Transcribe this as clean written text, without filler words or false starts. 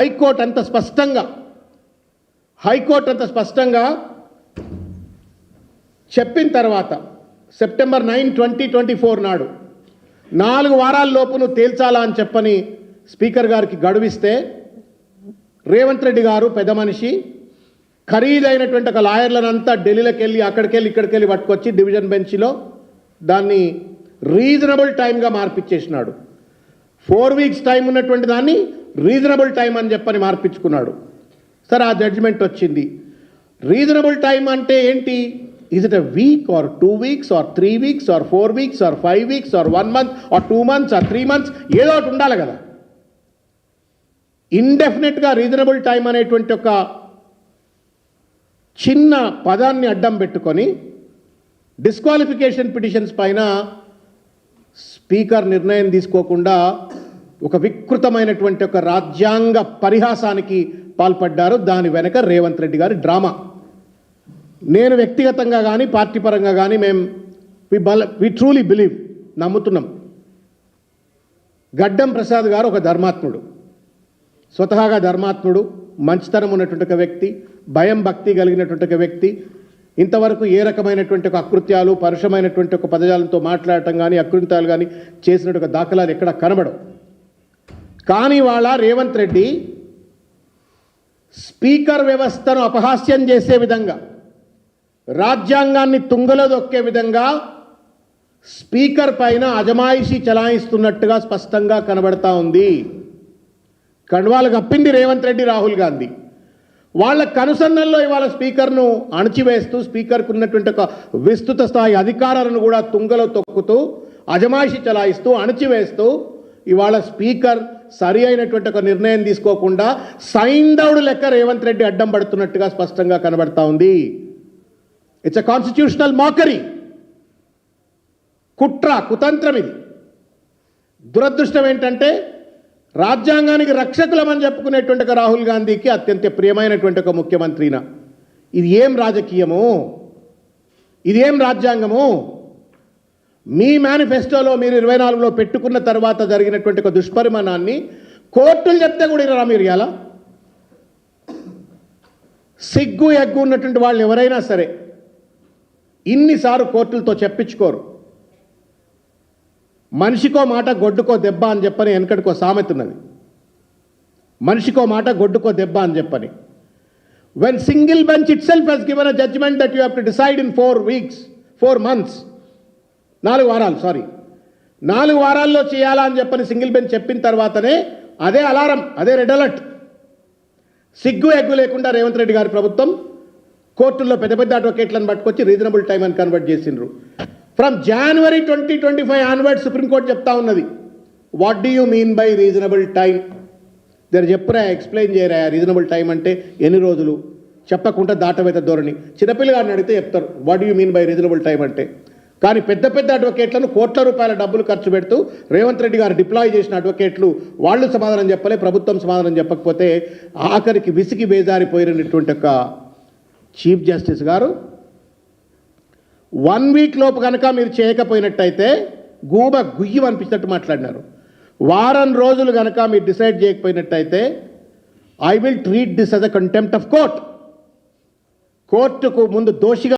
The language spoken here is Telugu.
హైకోర్టు అంత స్పష్టంగా చెప్పిన తర్వాత సెప్టెంబర్ 9, 2024 నాడు 4 వారాల లోపు నువ్వు తేల్చాలా అని చెప్పని స్పీకర్ గారికి గడువిస్తే రేవంత్ రెడ్డి గారు పెద్ద మనిషి ఖరీదైనటువంటి ఒక లాయర్లనంతా ఢిల్లీలోకి వెళ్ళి ఇక్కడికి వెళ్ళి పట్టుకొచ్చి డివిజన్ బెంచ్లో దాన్ని రీజనబుల్ టైంగా మార్పిచ్చేసినాడు. 4 వీక్స్ టైం ఉన్నటువంటి దాన్ని రీజనబుల్ టైం అని చెప్పని మార్పించుకున్నాడు. సరే, ఆ జడ్జిమెంట్ వచ్చింది. రీజనబుల్ టైం అంటే ఏంటి? Is it a week or 2 weeks or 3 weeks or 4 weeks or 5 weeks or 1 month or 2 months or 3 months, ఏదో ఒకటి ఉండాలి కదా. ఇండెఫినెట్గా రీజనబుల్ టైం అనేటువంటి ఒక చిన్న పదాన్ని అడ్డం పెట్టుకొని డిస్క్వాలిఫికేషన్ పిటిషన్స్ పైన స్పీకర్ నిర్ణయం తీసుకోకుండా ఒక వికృతమైనటువంటి ఒక రాజ్యాంగ పరిహాసానికి పాల్పడ్డారు. దాని వెనక రేవంత్ రెడ్డి గారి డ్రామా. నేను వ్యక్తిగతంగా కానీ పార్టీ పరంగా కానీ వి ట్రూలీ బిలీవ్, నమ్ముతున్నాం, గడ్డం ప్రసాద్ గారు ఒక ధర్మాత్ముడు, స్వతహాగా ధర్మాత్ముడు, మంచితనం ఉన్నటువంటి ఒక వ్యక్తి, భయం భక్తి కలిగినటువంటి ఒక వ్యక్తి. ఇంతవరకు ఏ రకమైనటువంటి ఒక అకృత్యాలు, పరుషమైనటువంటి ఒక పదజాలంతో మాట్లాడటం కానీ అకృత్యాలు కానీ చేసినట్టు ఒక దాఖలాలు ఎక్కడ కనబడవు. కానీ వాళ్ళ రేవంత్ రెడ్డి స్పీకర్ వ్యవస్థను అపహాస్యం చేసే విధంగా, రాజ్యాంగాన్ని తుంగలో దొక్కే విధంగా స్పీకర్ పైన అజమాయిషీ చలాయిస్తున్నట్టుగా స్పష్టంగా కనబడతా ఉంది. కండువాలు కప్పింది రేవంత్ రెడ్డి, రాహుల్ గాంధీ. వాళ్ళ కనుసన్నల్లో ఇవాళ స్పీకర్ను అణచివేస్తూ, స్పీకర్కు ఉన్నటువంటి ఒక విస్తృత స్థాయి అధికారాలను కూడా తుంగలో తొక్కుతూ, అజమాయిషీ చలాయిస్తూ, అణచివేస్తూ ఇవాళ స్పీకర్ సరి అయినటువంటి ఒక నిర్ణయం తీసుకోకుండా సైంధవుడు లెక్క రేవంత్ రెడ్డి అడ్డం పడుతున్నట్టుగా స్పష్టంగా కనబడతా ఉంది. ఇట్స్ ఎ కాన్స్టిట్యూషనల్ మాకరీ, కుతంత్రం ఇది. దురదృష్టం ఏంటంటే రాజ్యాంగానికి రక్షకులమని చెప్పుకునేటువంటి ఒక రాహుల్ గాంధీకి అత్యంత ప్రియమైనటువంటి ఒక ముఖ్యమంత్రిన ఇది ఏం రాజకీయము, ఇది ఏం రాజ్యాంగము? మీ మేనిఫెస్టోలో మీరు 24లో పెట్టుకున్న తర్వాత జరిగినటువంటి ఒక దుష్పరిమాణాన్ని కోర్టులు చెప్తే కూడా ఇరా మీరు ఎలా? సిగ్గు ఎగ్గు ఉన్నటువంటి వాళ్ళు ఎవరైనా సరే ఇన్నిసార్లు కోర్టులతో చెప్పించుకోరు. మనిషికో మాట గొడ్డుకో దెబ్బ అని చెప్పని వెనకడికో సామెత ఉన్నది. మనిషికో మాట గొడ్డుకో దెబ్బ అని చెప్పని. when single bench itself has given a judgment that you have to decide in 4 months, 4 వారాల్లో చేయాలా అని చెప్పని సింగిల్ బెంచ్ చెప్పిన తర్వాతనే అదే అలారం, అదే రెడ్ అలర్ట్. సిగ్గు ఎగ్గు లేకుండా రేవంత్ రెడ్డి గారి ప్రభుత్వం కోర్టుల్లో పెద్ద పెద్ద అడ్వకేట్లను పట్టుకొచ్చి రీజనబుల్ టైం అని కన్వర్ట్ చేసిండ్రు. ఫ్రమ్ January 2025 ఆన్వర్డ్ సుప్రీంకోర్టు చెప్తా ఉన్నది, what do you mean by reasonable time? దగ్గర చెప్పురా, ఎక్స్ప్లెయిన్ చేయరా. రీజనబుల్ టైం అంటే ఎన్ని రోజులు చెప్పకుండా దాటవేత ధోరణి. చిన్నపిల్లగారిని అడిగితే చెప్తారు what do you mean by reasonable time అంటే. కానీ పెద్ద పెద్ద అడ్వకేట్లను కోట్ల రూపాయల డబ్బులు ఖర్చు పెడుతూ రేవంత్ రెడ్డి గారు డిప్లాయ్ చేసిన అడ్వకేట్లు వాళ్ళు సమాధానం చెప్పలే, ప్రభుత్వం సమాధానం చెప్పకపోతే ఆఖరికి విసిగి బేజారిపోయినటువంటి ఒక చీఫ్ జస్టిస్ గారు 1 వీక్ లోపు కనుక మీరు చేయకపోయినట్టయితే గూబ గుయ్యి అనిపించినట్టు మాట్లాడినారు. వారం రోజులు కనుక మీరు డిసైడ్ చేయకపోయినట్టయితే I will treat this as a contempt of court. కోర్టుకు ముందు దోషిగా